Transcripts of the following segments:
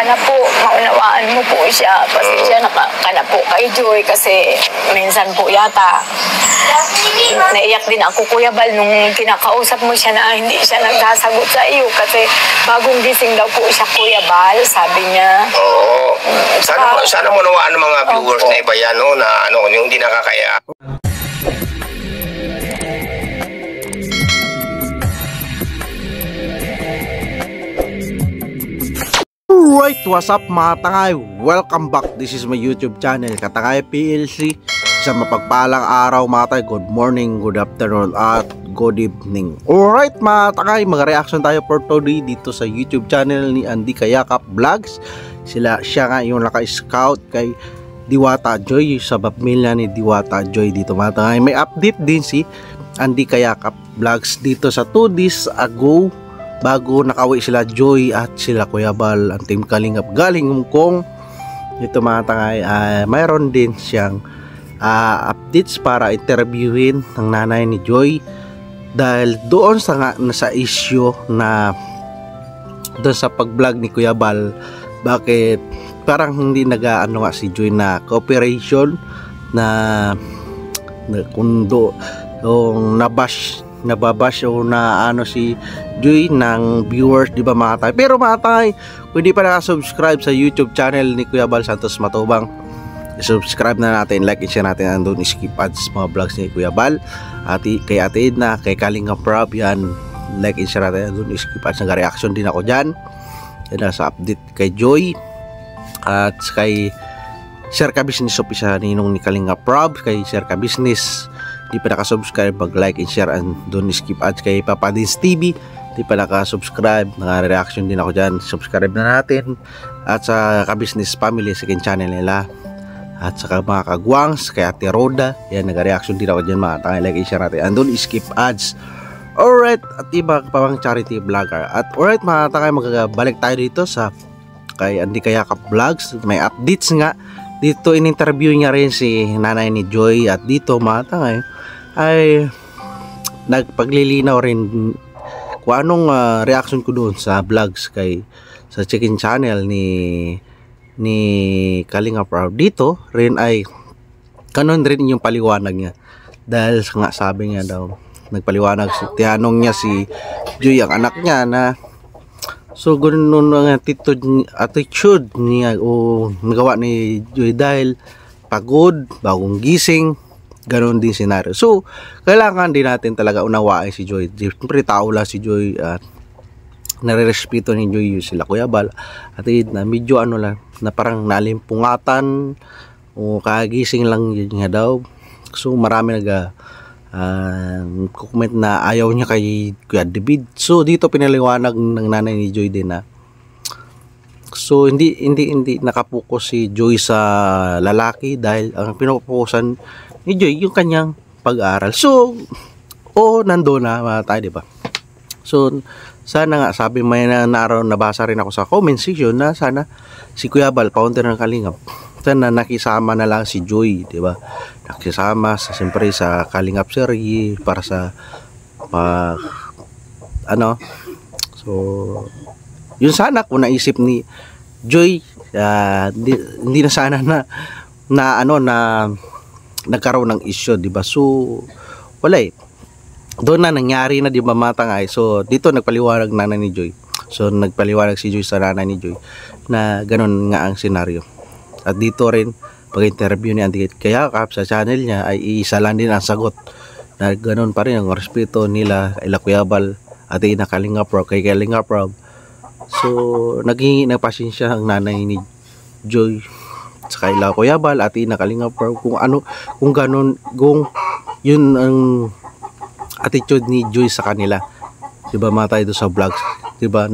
sana po maunawaan mo po siya. Pasensya na ka na po kay Joy kasi minsan po yata naiyak din ako, Kuya Bal, nung kinakausap mo siya na hindi siya nagsasagot sa iyo kasi bagong gising daw po siya, Kuya Bal, sabi niya. Oo. Sana mo nawaan ng mga viewers na iba yan, no, na ano, yung hindi nakakaya. Alright, what's up mga tangay? Welcome back. This is my YouTube channel, Katangay PLC. Isang mapagpalang araw mga tangay. Good morning, good afternoon, at good evening. Alright mga tangay, mag-reaction tayo for today dito sa YouTube channel ni Andy Kayakap Vlogs. Siya nga yung naka-scout kay Diwata Joy, sa pamilya ni Diwata Joy dito mga tangay. May update din si Andy Kayakap Vlogs dito sa 2 days ago, bago nakawi sila Joy at sila Kuya Bal, ang Team Kalingap galing Hong Kong. Ito mga tangay, mayroon din siyang updates para interviewin ng nanay ni Joy dahil doon sa issue na doon sa pag-vlog ni Kuya Bal, bakit parang hindi nag-ano nga si Joy na cooperation na kundo yung nababash o na ano si Joy ng viewers, di ba mga tay? Pero mga tay, kung hindi pa nakasubscribe sa YouTube channel ni Kuya Bal Santos Matubang, subscribe na natin, like and share natin. Andun skip ads mga vlogs ni Kuya Bal, kay Ate Edna, kay Kalingap Rob, yan, like and share natin. Andun skip ads, nag-reaction din ako dyan. Yan sa update kay Joy at kay Share Ka Business Official ninong ni Kalingap Rob, kay Share Ka Business. Di pa nakasubscribe, mag-like and share, and don't skip ads. Kay Papa Dins TV, di pa nakasubscribe, naka-reaction din ako dyan, subscribe na natin. At sa Ka-Business Family, second channel nila. At sa mga kagwangs, kay Ate Roda, yan, naka-reaction din ako dyan mga tangay, like and share natin, and don't skip ads. Alright, at iba pa pang charity vlogger. At alright mga tangay, magbalik tayo dito sa kay Andy Kayakap Vlogs. May updates nga dito, in-interview niya rin si nanay ni Joy, at dito mga tangay ay nagpaglilinaw rin kung anong reaction ko doon sa vlogs kay sa chicken channel ni Kalingap Rob. Dito rin ay kanon rin yung paliwanag niya dahil nga sabi niya daw, nagpaliwanag, tinanong niya si Joy, ang anak niya, na so ganun ang attitude niya o nagawa ni Joy dahil pagod, bagong gising, ganoon din senaryo. So kailangan din natin talaga unawain si Joy. Siyempre tao lang si Joy at nare-respeto ni Joy sila Kuya Bal at na medyo ano lang, na parang nalimpungatan o kagising lang yun nga daw. So marami comment na ayaw niya kay Kuya David. So dito pinaliwanag ng nanay ni Joy din na so hindi nakapokus si Joy sa lalaki dahil ang pinupukusan ni Joy yung kanyang pag-aaral. So nandoon na mga tayo, diba? So sana nga, sabi may nabasa rin ako sa comment section na sana si Kuya Bal, founder ng Kalingap, sana nakisama na lang si Joy, diba? Nakisama siyempre sa Kalingap series para sa so yun sana kung naisip ni Joy, hindi na sana na nagkaroon ng issue, diba? So wala doon na nangyari na, diba mga tangay? So dito nagpaliwanag nanay ni Joy, so nagpaliwanag si Joy sa nanay ni Joy na ganun nga ang senaryo. At dito rin pag-interview ni Andy Kayakap sa channel niya ay isa lang din ang sagot na ganun pa rin ang respeto nila kay Kuya Bal at ina Kalingap Rob, kay Kalingap Rob. So naghingi ng pasensya ang nanay ni Joy sa kay Kuya Bal at ina Kalingap Rob kung ganun, kung yun ang attitude ni Joy sa kanila, diba mga tayo sa vlogs, diba?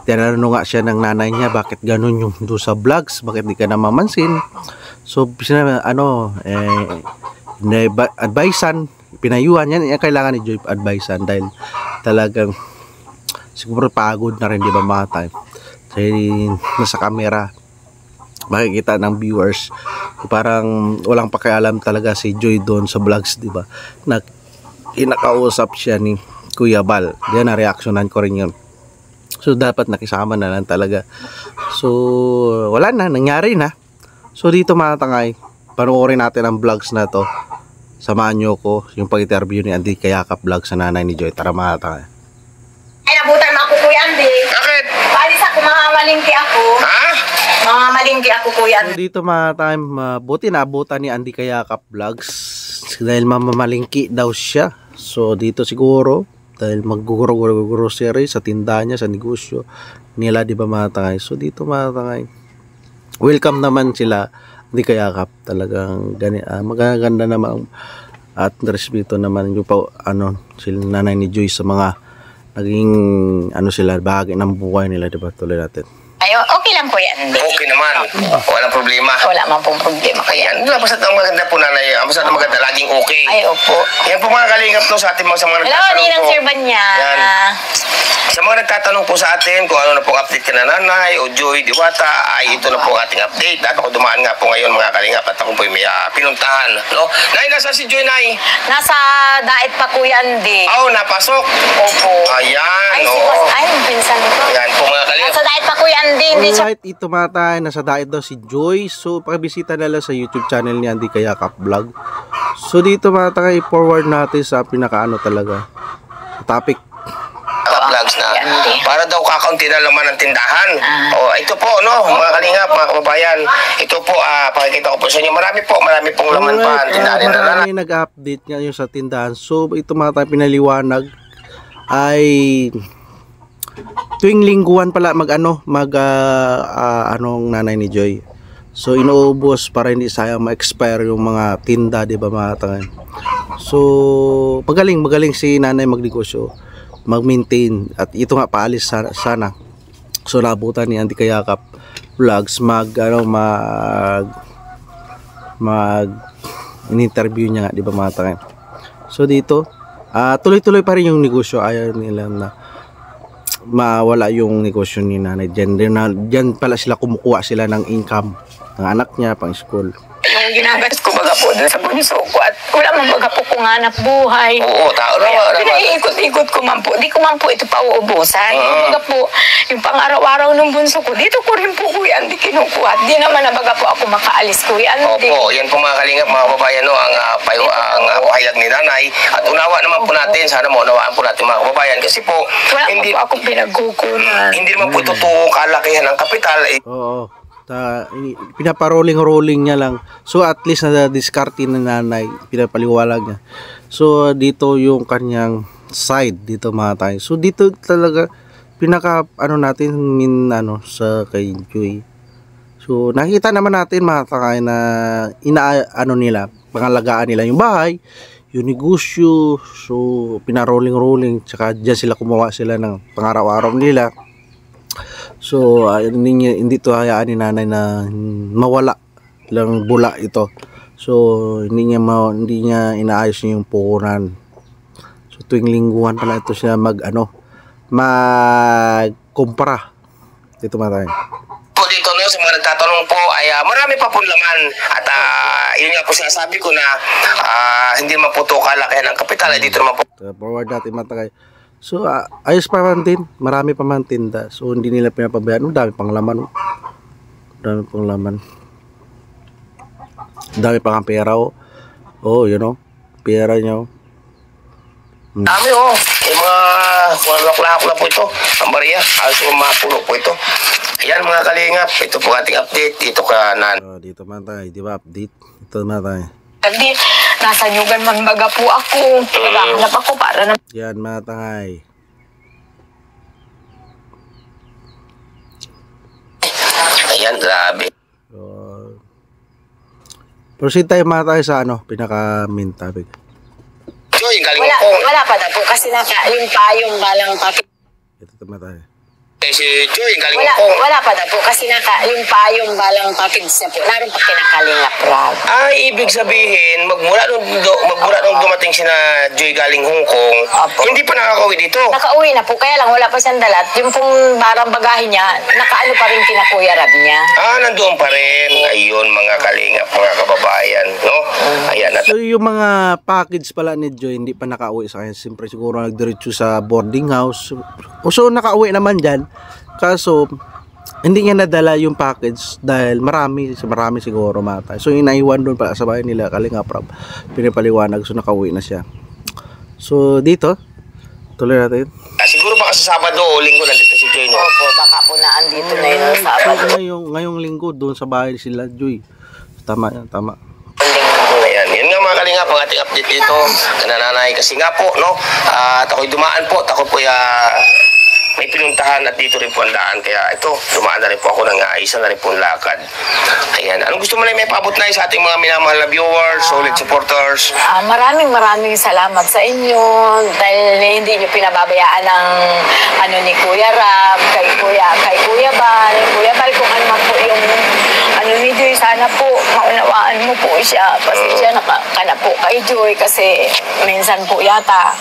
Tinanong nga siya ng nanay niya, bakit ganun yung doon sa vlogs, bakit di ka na mamansin? So advisean, pinayuhan yan, kailangan ni Joy advisean dahil talagang siguro pagod na rin, diba mga tayo? Kasi nasa camera makikita ng viewers parang walang pakialam talaga si Joy doon sa vlogs, diba? Na kinakausap siya ni Kuya Bal, diyan na reaksyonan ko rin yun. So dapat nakisama na lang talaga. So So wala na, nangyari na. So dito mga tangay, panoorin natin ang vlogs na to. Samahan nyo ko yung pag-interview ni Andy Kayakap vlog sa nanay ni Joy. Tara mga tangay. Ay, nabutan mo ako, Kuya Andy. Bakit? Paalis ako, mga malingki ako. Ha? Mga malingki ako, Kuya So Andy. dito mga time, buti naabutan ni Andy Kayakap vlogs dahil mamamalingki daw siya. So dito siguro dahil mag-grocery sa tindahan niya, sa negosyo nila, di ba mga tangay. So dito mga tangay, welcome naman sila Andy Kayakap. Talagang magaganda naman at respeto naman yung sila nanay ni Joy sa mga naging sila bahagi ng buhay nila, di ba? Tuloy natin. Ay, okay lang, Kuya Andy. Okay naman. Walang problema. Wala man pong problema, Kuya Andy. Ayan, basta ang maganda po nanay. Basta ang maganda, laging okay. Ay, opo. Yan po mga kalingap no, sa ating mga Hello, nagtatanong Ninang po. Sir Banya. Yan. Sa mga nagtatanong po sa atin kung ano na pong update ka na nanay o Joy Diwata, ay ito na po ang ating update. At ako dumaan nga po ngayon mga kalingap at ako po may pinuntahan. No? Nay, nasa si Joy, Nay? Nasa daet pa, Kuya Andy. Oh, napasok. Opo. Ayan, Ay, no. si Boss. Ay, yung pinsan ko. Ayan po mga kalingap. Nasa daet pa, Kuya Andy. Hindi siya. Alright, ito mga tayo, nasa diet daw si Joy. So, pakibisita nila sa YouTube channel ni Andy Kayakap Vlog. So, dito mga tayo, forward natin sa pinakaano talaga topic. Vlogs na Andy. para daw kakaunti na laman ng tindahan. Ah. Ito po, no, mga kalingap, mga kababayan. Ito po, pakikita ko po sa inyo. Marami pong laman pa ang tindahan nila. Marami nag-update ngayon sa tindahan. So, ito mga tayo pinaliwanag ay tuwing lingguhan pala anong nanay ni Joy. So inuubos para hindi sayang ma-expire yung mga tinda, di ba mga tangan. So magaling si nanay magnegosyo, mag-maintain, at ito nga paalis sana. So nabutan ni Andy Kayakap Vlogs in-interview niya nga, di ba mga tangan. So dito tuloy-tuloy pa rin yung negosyo. Ayaw nila na mawala yung negosyo ni nanay. Diyan pala sila kumukuha sila ng income ng anak niya pang school. Yung ginagas ko baga po dun sa bunso ko at wala man baga po kung hanap buhay. Oo, tao Kaya naman. pinaiikot-ikot ko man po. Di ko man po ito pauubusan. Baga po, yung pang-araw-araw ng bunso ko, dito ko rin po, Kuya Andy, kinukuha. Di naman na baga po ako makaalis, Kuya Andy. Opo, yan po mga kalingap, mga kababayan, no, ang pahayag ni nanay. At unawa naman po natin, sana maunawaan po natin mga kababayan. Kasi po, Wala hindi po akong pinagkukunan. naman po ito kalakihan ng kapital. Oo. Pinaparolling niya lang. So at least na-discarte na nanay, pinapaliwalag niya. So dito yung kanyang side dito mga tayo. So dito talaga pinaka natin sa kay Joy. So nakita naman natin mga takay na nila, pangalagaan nila yung bahay, yung negosyo. So pinarolling, tsaka diyan sila kumuha sila ng pangaraw-araw nila. So hindi to hayaan ni nanay na mawala lang bula ito. So hindi niya inaayos niya yung puhunan. So tuwing lingguhan pala ito siya magkumpara. Dito tayo. Po dito no, sa mga nagtatanong po ay marami pa pong laman. At yun nga po sinasabi ko na hindi naman po ito kalakihan ng kapital. Dito naman po Forward natin matagay. So ayos pa man din, marami pa man tinda. So hindi nila pinapabayaan. Dami pang laman. Dami pang laman. Dami pang ang pera. Oh, pera niya. dami yung mga laklak na po ito. Ang bariya, halos yung mga puno po ito. Ayan mga kalingap, ito po ating update. Dito ka nan. Dito man tayo, di ba? Update. Ito man tayo. Hindi, nasa nyugan man baga po ako. Naghahanap ako para na Yan mga tangay. Ayan, grabe. Proceed tayo mga tayo sa pinaka main topic. Joy, galing ko. wala pa na po kasi yung payong balang papel. Ito tama tayo. Si Joy, galing ko. Wala pa na po kasi yung payong balang package na po. Naroon pa kinakalingap rag. Ay, ibig sabihin, magmula nung dumating si na Joy galing Hong Kong, Apo. hindi pa nakakauwi dito. Nakauwi na po, kaya lang wala pa siyang dalat. Yung pong barang bagahe niya, nakaano pa rin kinakuya rab niya. Nandoon pa rin. Ayun, mga kalingap, mga kababayan, no? Ayan, So yung mga package pala ni Joy hindi pa nakauwi sa kanya. Siyempre siguro nagdiretso sa boarding house. So nakauwi naman dyan. Kaso hindi niya nadala yung package dahil marami siguro mga tay. So inaiwan doon pa sa bahay nila Kalinga Prab, pinapaliwanag, so nakauwi na siya. So dito tuloy natin. Siguro baka sa Sabado o Linggo nandito si Joy, no? Opo, baka po na andito na yun sa Sabado. Ngayong linggo doon sa bahay sila Joy. Tama yan, tama. Ayan, yun nga mga Kalinga, pang ating update dito na nanay kasi nga po, no? At ako'y dumaan po, at ako po may pinuntahan at dito rin po ang daan. Kaya ito, dumaan na rin po ako ng isa na rin po ang lakad. Ayan, anong gusto mo na may paabot na sa ating mga minamahal na viewers, solid supporters? Maraming salamat sa inyo dahil hindi niyo pinababayaan ang ni Kuya Ram, kay Kuya Bal. Kuya Bal, kung ano man po yung ni Joy, sana po maunawaan mo po siya. Pasensya na ka na po kay Joy kasi minsan po yata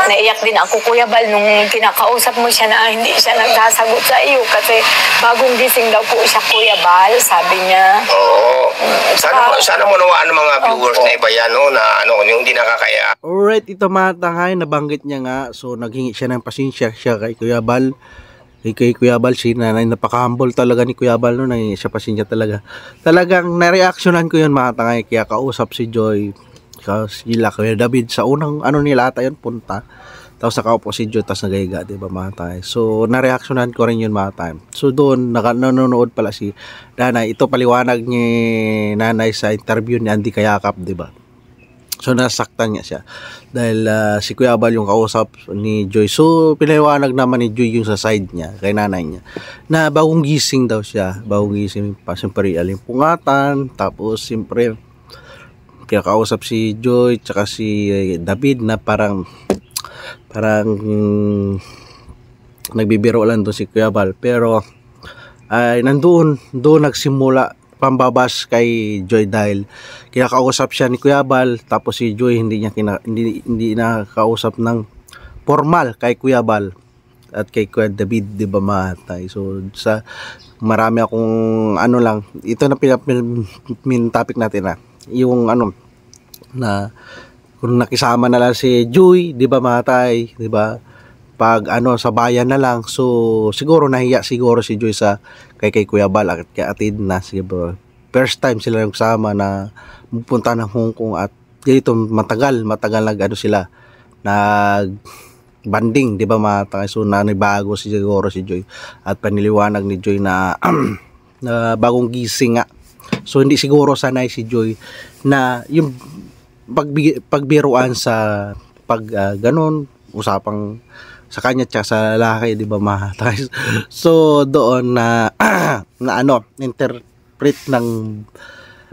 naiyak din ako, Kuya Bal, nung kinakausap mo siya na hindi siya nagsasagot sa iyo kasi bagong gising daw po siya, Kuya Bal, sabi niya. Oo. Sana mo nawaan ng mga viewers na iba yan, no? Na yung hindi nakakaya. Alright, ito mga tanghay, nabanggit niya nga. So naghingi siya ng pasensya siya kay Kuya Bal. Kay Kuya Bal, si nanay, napaka-humble talaga ni Kuya Bal, no? Nanghingi siya pasensya talaga. Talagang nareaksyonan ko yun mga tanghay, kaya kausap si Joy, sila Kuya David sa unang nila ata yun, punta. Tapos nakaupo si Joy, tapos nagahiga, diba mga tayo. So nareaksyonan ko rin yun mga time. So doon nanonood pala si nanay. Ito paliwanag ni nanay sa interview ni Andy Kayakap, diba? So nasaktan niya siya dahil si Kuya Bal yung kausap ni Joy. So paliwanag naman ni Joy yung sa side niya kay nanay niya na bagong gising daw siya, bagong gising pa, siyempre alimpungatan. Tapos siyempre kaya kausap si Joy tsaka si David na parang nagbibiro lang doon si Kuya Bal, pero ay doon nagsimula pambabas kay Joy dahil kinakausap siya ni Kuya Bal, tapos si Joy hindi nakakausap ng formal kay Kuya Bal at kay Kuya David, di ba matay. So sa marami akong lang, ito na topic natin na yung na kung nakisama na lang si Joy, di ba matay, di ba? Pag sa bayan na lang, so siguro nahiya siguro si Joy sa kay Kuya Bal at kay Atid na siguro first time sila nagsama na pupunta ng Hong Kong at dito matagal sila nag banding, di ba mga so nanibago siguro si Joy at paniliwanag ni Joy na na bagong gising nga, so hindi siguro sanay si Joy na yung pagbiruan sa ganon usapang sa kanya tsaka sa lalaki, di ba mga so doon na interpret ng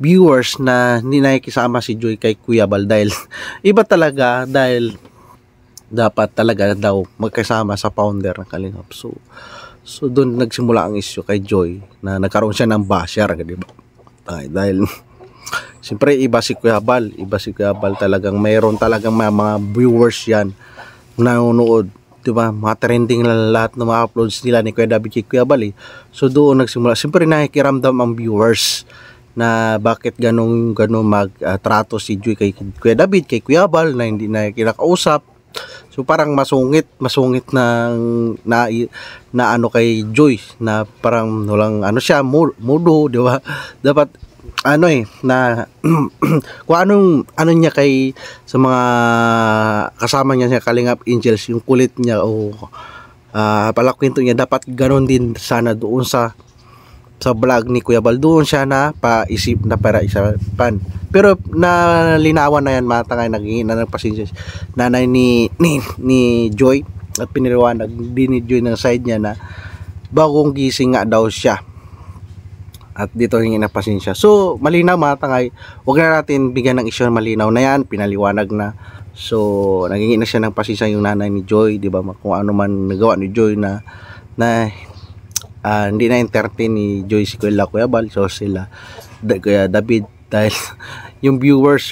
viewers na hindi nakikisama si Joy kay Kuya Bal dahil iba talaga, dahil dapat talaga daw magkasama sa founder ng Kalingap. So doon nagsimula ang issue kay Joy na nagkaroon siya ng basher, di ba? Dahil siyempre iba si Kuya Bal talagang mayroon talagang mga viewers yan nanonood, diba? Mga trending lang lahat ng mga uploads nila ni Kuya David kay Kuya Bal. So doon nagsimula, siyempre nakikiramdam ang viewers na bakit ganong magtrato si Joy kay Kuya David, kay Kuya Bal na hindi na kinakausap. So parang masungit na kay Joy na parang walang siya mudo, di ba? Dapat na kung anong niya kay sa mga kasama niya sa Kalingap Angels, yung kulit niya o palakwento niya, dapat ganoon din sana doon sa vlog ni Kuya Bal, doon siya na paisip na para isapan. Pero nalinawan na yan matangay, naging na ng pasensya nanay ni Joy at piniliwanag din ni Joy ng side niya na bagong gising nga daw siya at dito hingi na pasensya. So malinaw mga tangay, huwag na natin bigyan ng isyu, malinaw na yan, pinaliwanag na. So naghingi na siya ng pasensya yung nanay ni Joy, di ba? Kung ano man nagawa ni Joy na hindi na entertain ni Joy si Kuya Bal, so sila Kuya David, dahil yung viewers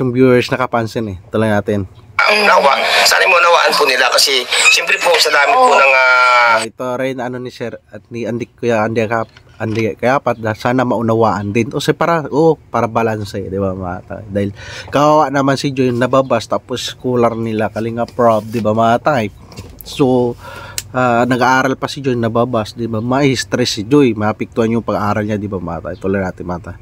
nakapansin tuloy natin. Sana mo nawaan po nila kasi siyempre po sa dami po ng ito rin ni Sir at ni Andy Kayapat na sana maunawaan din para balance, di ba mga, dahil kawawa naman si Joy nababas tapos kular nila Kalinga Prab, di ba mga tangay. So nag-aaral pa si Joy, nababas, di ba? Mai-stress si Joy, maapektuhan yung pag-aaral niya, di ba, mga tay? Tuloy natin, mga tay.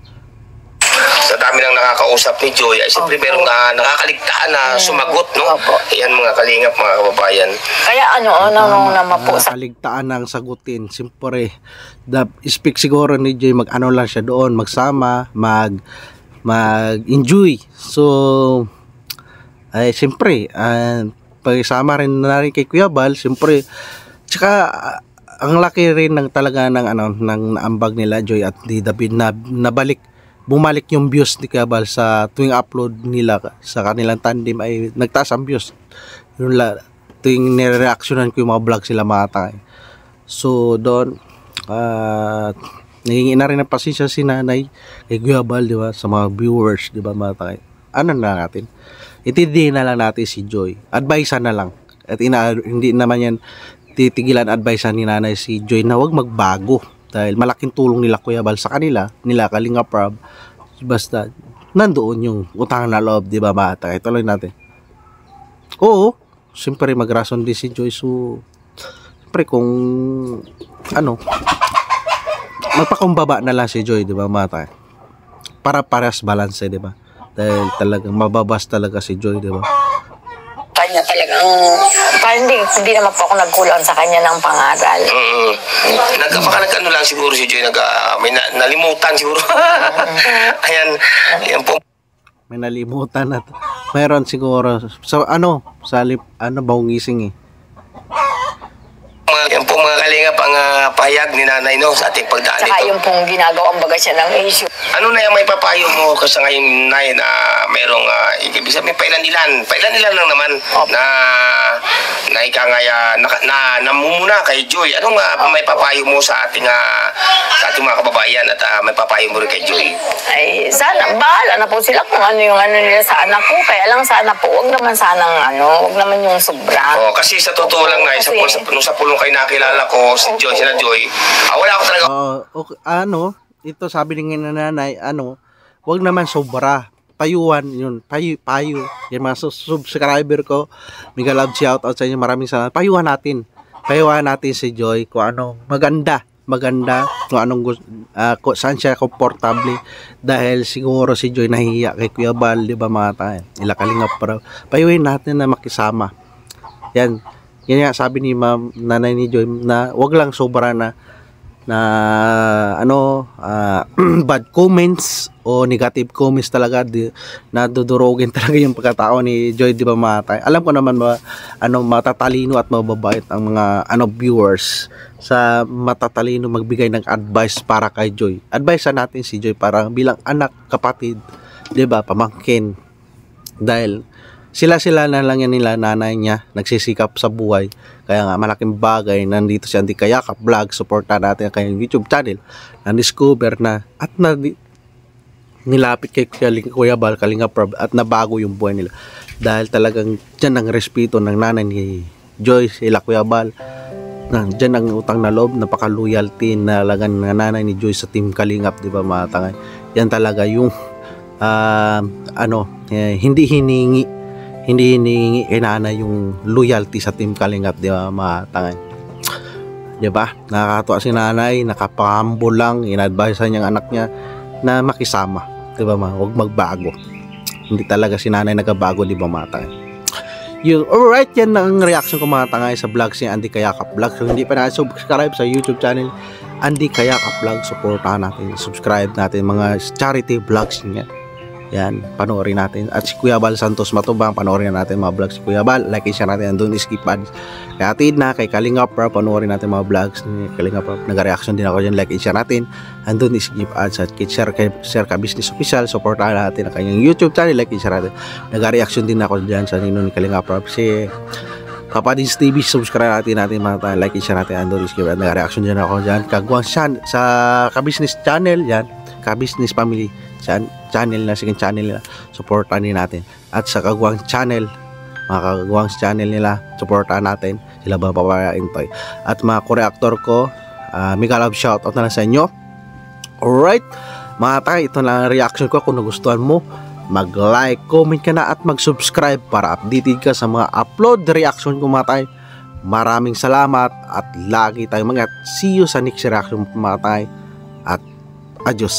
Sa dami ng nakakausap ni Joy, ay siyempre merong nakakaligtaan na sumagot, no? Opo. Yan mga kalingap, mga kababayan. Kaya nung naman po sa Nakaligtaan ng sagutin, siyempre, speak siguro ni Joy, mag-ano lang siya doon, magsama, mag-enjoy. So, ay siyempre, pagsama rin na rin kay Kuya Bal, siyempre, tsaka, ang laki rin ng talaga ng naambag nila Joy at di David na bumalik yung views ni Kuya Bal sa tuwing upload nila sa kanilang tandem ay nagtaas ang views. Yun tuwing nireactionan ko yung mga vlog sila mga tay. So doon naging ina rin ng pasensya si nanay kay Kuya Bal, di ba, sa mga viewers, di ba, mga tay. Ano na natin? Itindihin na lang natin si Joy. Advisean na lang. At hindi naman yan titigilan advisean ni nanay si Joy na wag magbago. Dahil malaking tulong nila Kuya Bal sa kanila, nila Kalinga Prab, basta nandoon yung utang na loob, di ba, bata? Ituloy natin. Oo, siyempre magrason din si Joy. So, siyempre kung magpakumbaba na lang si Joy, di ba, bata? Para paras balance, di ba? Dahil talagang mababas talaga si Joy, di ba? kanya talagang, hindi naman po ako nagkulang sa kanya ng pangaral. Baka nag-ano lang siguro si Joy, may nalimutan siguro. Ayan po. May nalimutan at mayroon siguro sa bawang gising eh. Yan po mga kalingap ang pahayag ni nanay, no, sa ating pagdaan Saka dito. yung pong ginagawang baga siya ng issue. Ano na yung may papayo mo kasi ngayon, nay, na merong ibig sabihin pailan-ilan lang naman na ikangaya na namumuna kay Joy. Anong may papayo mo sa ating mga kababayan at may papayo mo rin kay Joy? Ay, sana, bahala na po sila kung ano yung nila sa anak ko. Kaya lang sana po, wag naman yung sobra. Oh, kasi sa totoo lang na, nung sa pulong kayo nakilala ko, si Joy, wala ako talaga. Ito sabi ng nanay, wag naman sobra. Payuan yun, payo. Yung mga subscriber ko, mega love shout out sa inyo, maraming salamat. Payuhan natin si Joy kung maganda, kung anong kung saan siya komportable, dahil siguro si Joy nahihiya kay Kuya Bal, di ba, mga tayo, Kalingap para payuhin natin na makisama. Yan nga sabi ni nanay ni Joy, na wag lang sobra na bad comments o negative comments talaga, na dudurugin talaga yung pagkatao ni Joy, di ba, mga tayo. Alam ko naman matatalino at mababait ang mga viewers sa matatalino magbigay ng advice para kay Joy. Advice natin si Joy para bilang anak, kapatid, di ba, pamangkin, dahil sila na lang yan nila, nanay niya nagsisikap sa buhay. Kaya nga malaking bagay nandito si Andy Kayakap Vlog, supportan natin ang kanyang YouTube channel, na discover na at nilapit kay Kuya Bal, Kalinga Prab, at nabago yung buhay nila dahil talagang dyan ang respeto ng nanay ni Joy sila Kuya Bal, dyan ang utang na loob, napaka-loyalty na lagan ng nanay ni Joy sa Team Kalingap, di ba, mga tangay. Yan talaga yung hindi hiningi kay nanay yung loyalty sa Team Kalingap, di ba, mga tangay. Di ba? Nakakatuwa si nanay, nakapahambol lang, in-advise niyang anak niya na makisama, di ba, huwag magbago. Hindi talaga si nanay nagbabago, di ba, mga tangay. Alright, yan ang reaction ko, mga tangay, sa vlog si Andy Kayakap Vlog. So, hindi pa na-subscribe sa YouTube channel Andy Kayakap Vlog, supportahan natin, subscribe natin mga charity vlogs niya. Yan, panoorin natin. At si Kuya Bal Santos Matubang, panoorin natin mga vlogs si Kuya Bal. Like and share natin, andun skip ads. Kay Atid na, kay Kalinga Prab, panoorin natin mga vlogs ni Kalinga Prab. Nag-reaction din ako dyan, like and share natin, andun skip ads. At share ka Business Official, supportahan natin ang kanyang YouTube channel, like and share natin. Nag-reaction din ako dyan sa nino ni Kalinga Prab. Si Kapadins TV, subscribe natin mga tayo, like and share natin, andun skip ads. Nag-reaction din ako dyan. Kagwang sa Ka-Business Channel, yan, Ka-Business Family channel na, second channel nila, supportan din natin. At sa Kagwang channel, mga Kagwang channel nila, supportan natin sila, babayain to. At mga co-reactor ko, mega love shoutout na lang sa inyo. Alright, mga tayo, ito lang ang reaction ko. Kung nagustuhan mo, mag-like, comment ka na at mag-subscribe para updated ka sa mga upload reaction ko, mga tayo. Maraming salamat at lagi tayong mag-ingat. See you sa next reaction mga tay. At adios.